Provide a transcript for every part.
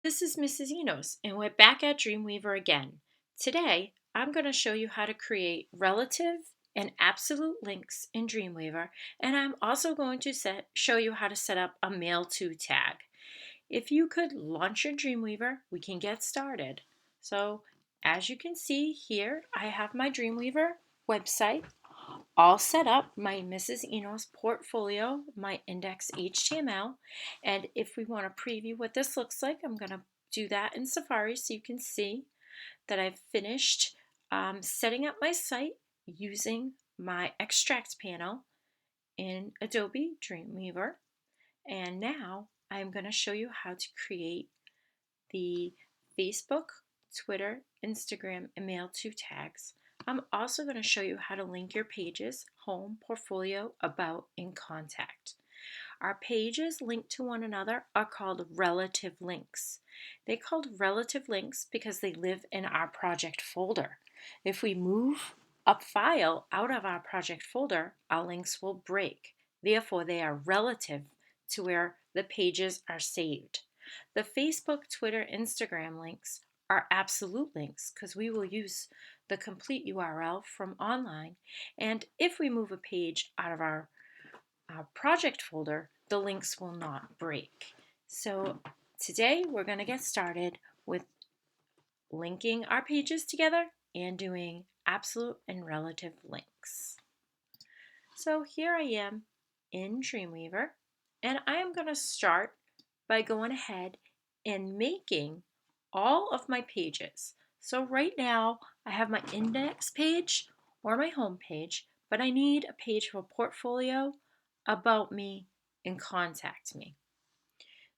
This is Mrs. Enos, and we're back at Dreamweaver again. Today, I'm going to show you how to create relative and absolute links in Dreamweaver, and I'm also going to show you how to set up a mail to tag. If you could launch your Dreamweaver, we can get started. So, as you can see here, I have my Dreamweaver website all set up, my Mrs. Enos portfolio, my index HTML. And if we want to preview what this looks like, I'm going to do that in Safari so you can see that I've finished setting up my site using my extract panel in Adobe Dreamweaver. And now I'm going to show you how to create the Facebook, Twitter, Instagram, and Mail to tags. I'm also going to show you how to link your pages, home, portfolio, about, and contact. Our pages linked to one another are called relative links. They're called relative links because they live in our project folder. If we move a file out of our project folder, our links will break. Therefore, they are relative to where the pages are saved. The Facebook, Twitter, Instagram links are absolute links because we will use the complete URL from online. And if we move a page out of our project folder, the links will not break. So today we're going to get started with linking our pages together and doing absolute and relative links. So here I am in Dreamweaver, and I am going to start by going ahead and making all of my pages. So right now I have my index page or my home page, but I need a page for portfolio, about me, and contact me.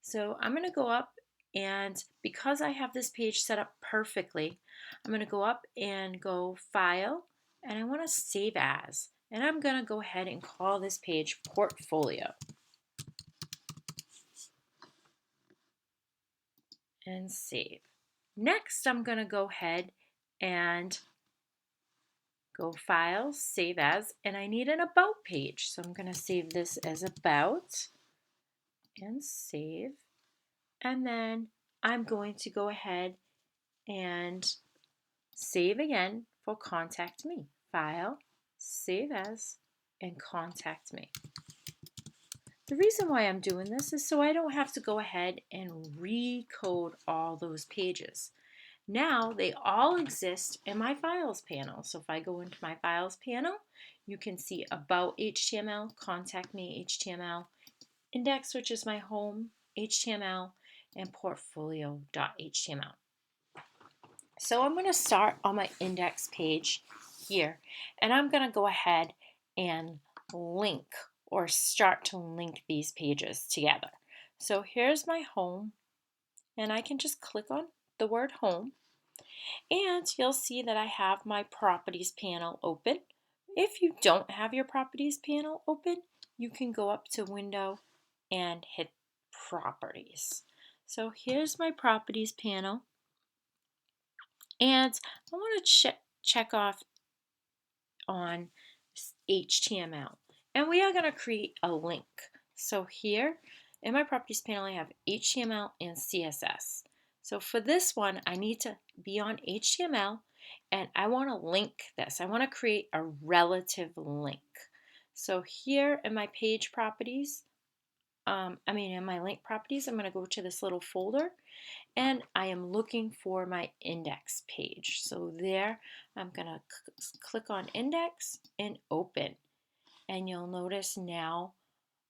So I'm going to go up, and because I have this page set up perfectly, I'm going to go up and go File, and I want to Save As. And I'm going to go ahead and call this page Portfolio. And save. Next, I'm going to go ahead and go File, Save As, and I need an About page. So I'm going to save this as About and save. And then I'm going to go ahead and save again for Contact Me. File, Save As, and Contact Me. The reason why I'm doing this is so I don't have to go ahead and recode all those pages. Now they all exist in my Files panel. So if I go into my Files panel, you can see About HTML, Contact Me HTML, Index, which is my home HTML, and Portfolio.html. So I'm going to start on my index page here, and I'm going to go ahead and link or start to link these pages together. So here's my home, and I can just click on the word home, and you'll see that I have my properties panel open. If you don't have your properties panel open, you can go up to Window and hit Properties. So here's my properties panel, and I want to check off on HTML. And we are going to create a link. So here in my properties panel, I have HTML and CSS. So for this one, I need to be on HTML, and I want to link this. I want to create a relative link. So here in my page properties, in my link properties, I'm going to go to this little folder, and I am looking for my index page. So there, I'm going to click on index and open. And you'll notice now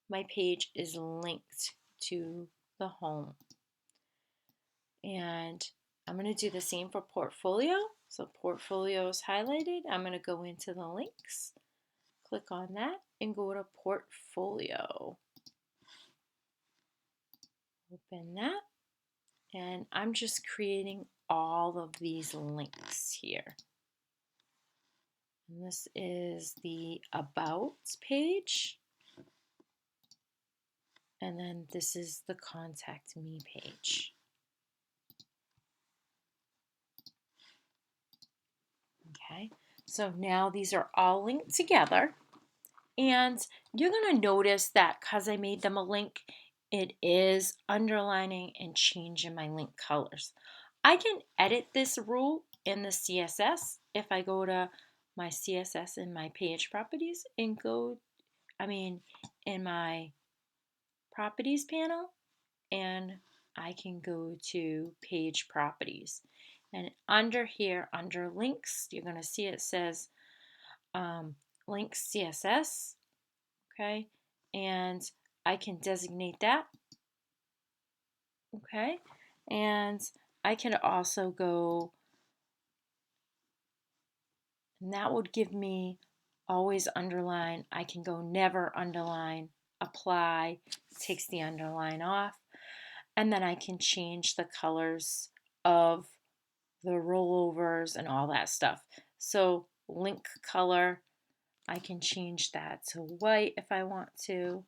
my page is linked to the home. And I'm going to do the same for portfolio. So portfolio is highlighted. I'm going to go into the links, click on that, and go to portfolio. Open that. And I'm just creating all of these links here. And this is the About page. And then this is the Contact Me page. Okay, so now these are all linked together. And you're going to notice that because I made them a link, it is underlining and changing my link colors. I can edit this rule in the CSS if I go to my CSS in my page properties and in my properties panel, and I can go to page properties. And under here, under links, you're going to see it says links CSS, okay? And I can designate that, okay? And I can also go, and that would give me always underline. I can go never underline, apply, takes the underline off, and then I can change the colors of the rollovers and all that stuff. So link color, I can change that to white if I want to,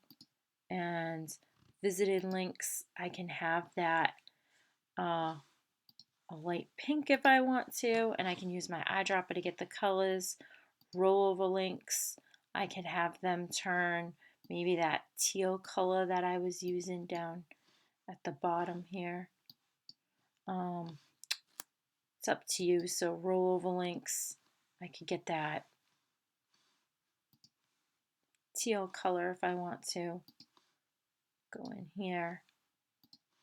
and visited links, I can have that a light pink if I want to, and I can use my eyedropper to get the colors. Rollover links, I can have them turn maybe that teal color that I was using down at the bottom here. It's up to you. So rollover links, I could get that teal color if I want to. Go in here.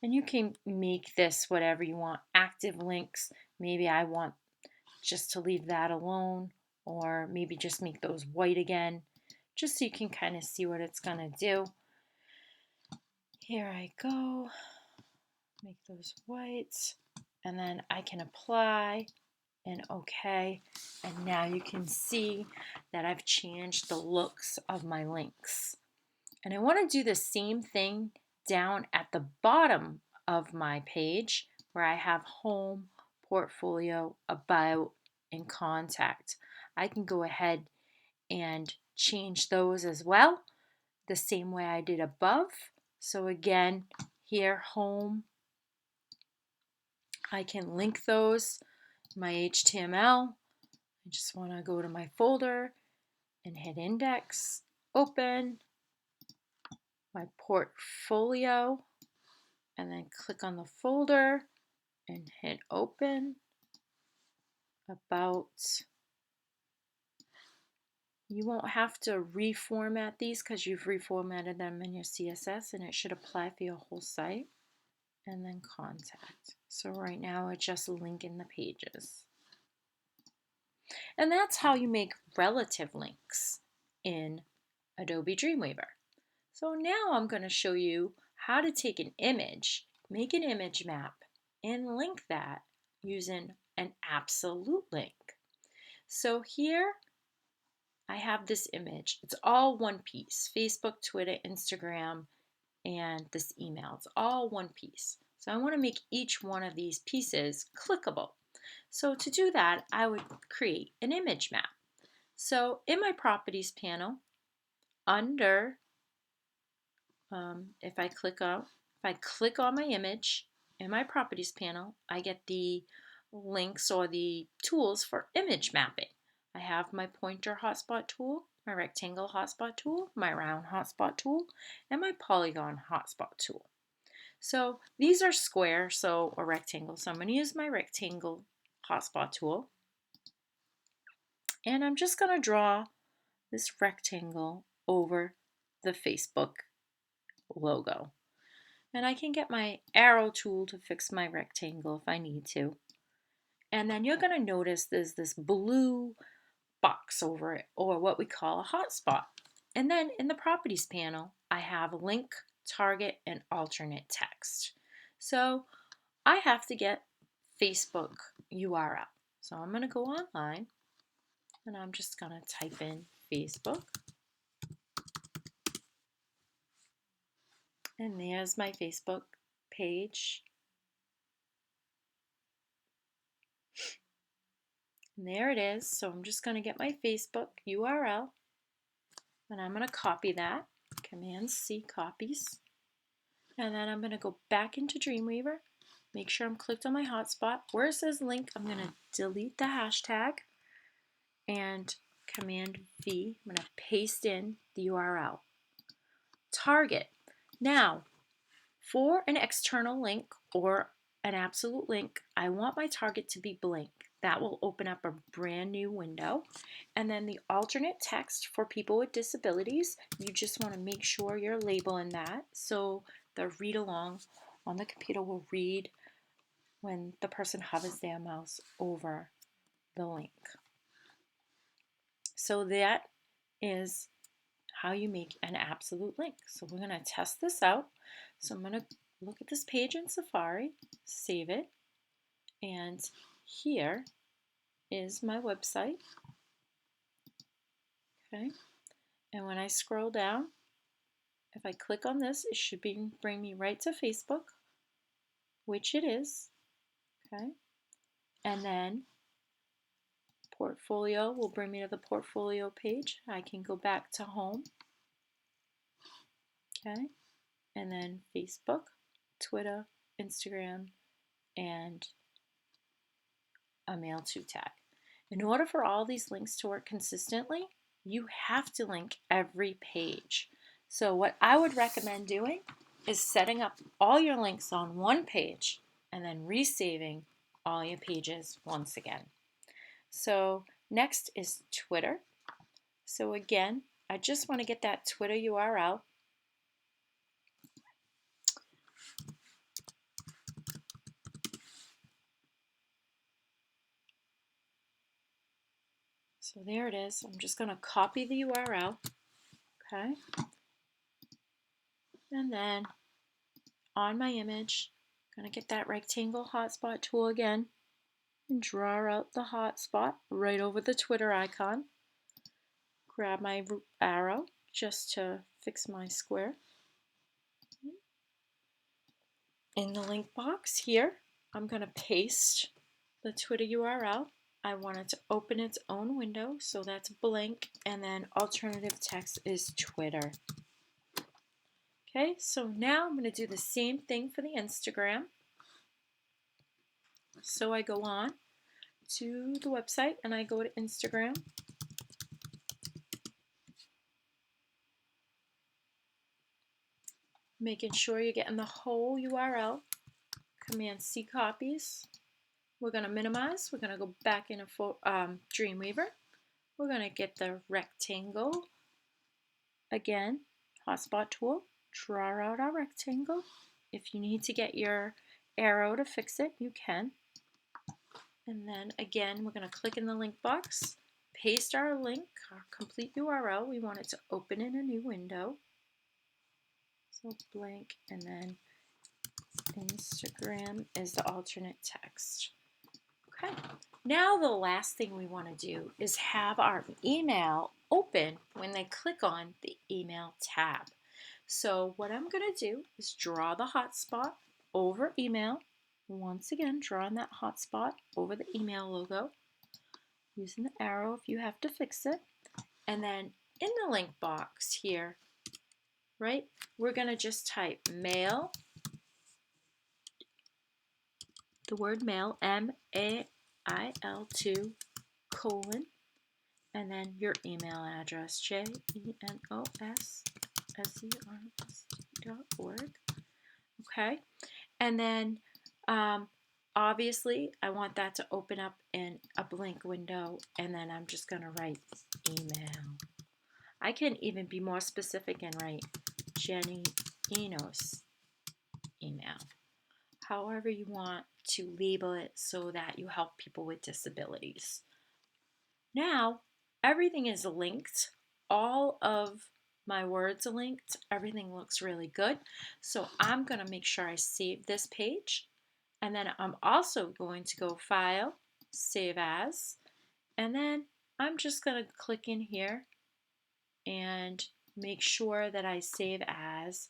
And you can make this whatever you want. Active links, maybe I want just to leave that alone, or maybe just make those white again, just so you can kind of see what it's going to do. Here I go, make those whites, and then I can apply and OK. And now you can see that I've changed the looks of my links. And I want to do the same thing down at the bottom of my page where I have home, portfolio, about, and contact. I can go ahead and change those as well, the same way I did above. So again, here, home, I can link those, my HTML. I just want to go to my folder and hit index, open, my portfolio, and then click on the folder and hit open. About, you won't have to reformat these because you've reformatted them in your CSS, and it should apply for your whole site. And then contact. So right now we're just linking the pages. And that's how you make relative links in Adobe Dreamweaver. So now I'm going to show you how to take an image, make an image map, and link that using an absolute link. So here I have this image. It's all one piece. Facebook, Twitter, Instagram, and this email. It's all one piece. So I want to make each one of these pieces clickable. So to do that, I would create an image map. So in my properties panel, under if I click on my image in my properties panel, I get the links or the tools for image mapping. I have my pointer hotspot tool, my rectangle hotspot tool, my round hotspot tool, and my polygon hotspot tool. So these are square, so a rectangle. So I'm going to use my rectangle hotspot tool. And I'm just going to draw this rectangle over the Facebook logo. And I can get my arrow tool to fix my rectangle if I need to. And then you're going to notice there's this blue box over it, or what we call a hotspot. And then in the properties panel, I have link, target, and alternate text. So I have to get Facebook URL. So I'm going to go online, and I'm just going to type in Facebook. And there's my Facebook page. And there it is. So I'm just going to get my Facebook URL, and I'm going to copy that. Command C, copies. And then I'm going to go back into Dreamweaver, make sure I'm clicked on my hotspot. Where it says link, I'm going to delete the hashtag and Command V. I'm going to paste in the URL. Target. Now, For an external link or an absolute link, I want my target to be blank. That will open up a brand new window. And then the alternate text for people with disabilities, you just want to make sure you're labeling that so the read along on the computer will read when the person hovers their mouse over the link. So that is how you make an absolute link. So we're going to test this out. So I'm going to look at this page in Safari, save it, and here is my website. Okay, and when I scroll down, if I click on this, it should bring me right to Facebook, which it is. Okay, and then portfolio will bring me to the portfolio page. I can go back to home. Okay, and then Facebook, Twitter, Instagram, and a mail to tag. In order for all these links to work consistently, you have to link every page. So what I would recommend doing is setting up all your links on one page and then resaving all your pages once again. So next is Twitter. So again, I just want to get that Twitter URL. So there it is. I'm just going to copy the URL. Okay. And then on my image, I'm going to get that rectangle hotspot tool again and draw out the hotspot right over the Twitter icon. Grab my arrow just to fix my square. In the link box here, I'm going to paste the Twitter URL. I want it to open its own window, so that's blank, and then alternative text is Twitter. Okay, so now I'm going to do the same thing for the Instagram. So I go on to the website and I go to Instagram. Making sure you're getting the whole URL. Command C copies. We're going to minimize. We're going to go back into Dreamweaver. We're going to get the rectangle. Again, hotspot tool. Draw out our rectangle. If you need to get your arrow to fix it, you can. And then again, we're going to click in the link box, paste our link, our complete URL. We want it to open in a new window. So blank, and then Instagram is the alternate text. Okay, now the last thing we want to do is have our email open when they click on the email tab. So what I'm going to do is draw the hotspot over email. Once again, drawing that hotspot over the email logo, using the arrow if you have to fix it. And then in the link box here, right, we're going to just type mail, the word mail, MAIL2, colon, and then your email address, JENOSSERST.org. Okay, and then obviously I want that to open up in a blank window, and then I'm just going to write email. I can even be more specific and write Jenny Enos email. However you want to label it so that you help people with disabilities. Now, everything is linked. All of my words are linked. Everything looks really good. So I'm going to make sure I save this page. And then I'm also going to go File, Save As. And then I'm just going to click in here and make sure that I save as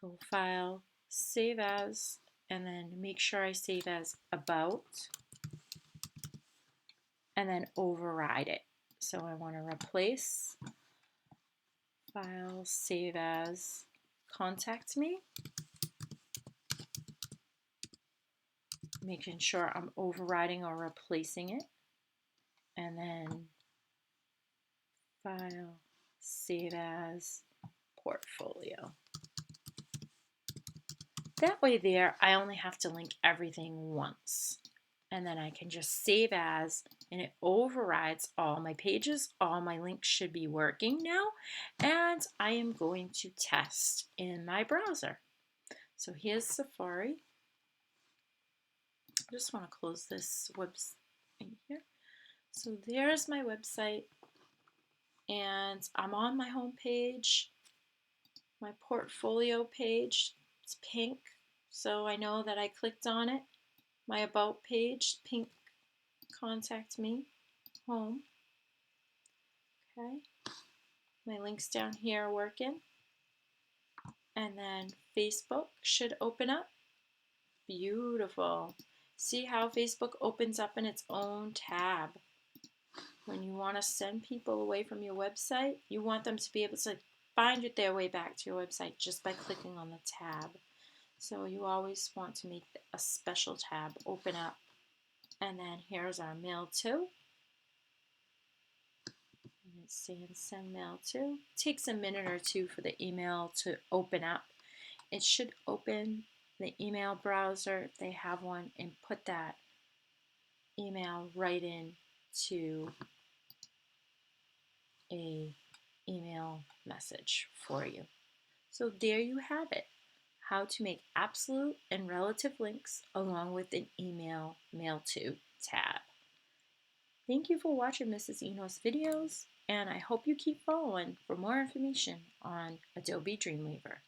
go File, Save As, and then make sure I save as About, and then override it. So I want to replace File, Save As, Contact Me, making sure I'm overriding or replacing it, and then File, Save As, portfolio. That way there, I only have to link everything once. And then I can just save as, and it overrides all my pages. All my links should be working now. And I am going to test in my browser. So here's Safari. I just want to close this website here. So there's my website, and I'm on my home page, my portfolio page. It's pink, so I know that I clicked on it. My about page, pink, contact me, home. Okay, my links down here are working. And then Facebook should open up. Beautiful. See how Facebook opens up in its own tab. When you want to send people away from your website, you want them to be able to find their way back to your website just by clicking on the tab. So you always want to make a special tab open up. And then here's our mail to. And it's saying send mail to. It takes a minute or two for the email to open up. It should open the email browser if they have one and put that email right in to a email message for you. So there you have it, how to make absolute and relative links along with an email mail to tab. Thank you for watching Mrs. Enos videos, and I hope you keep following for more information on Adobe Dreamweaver.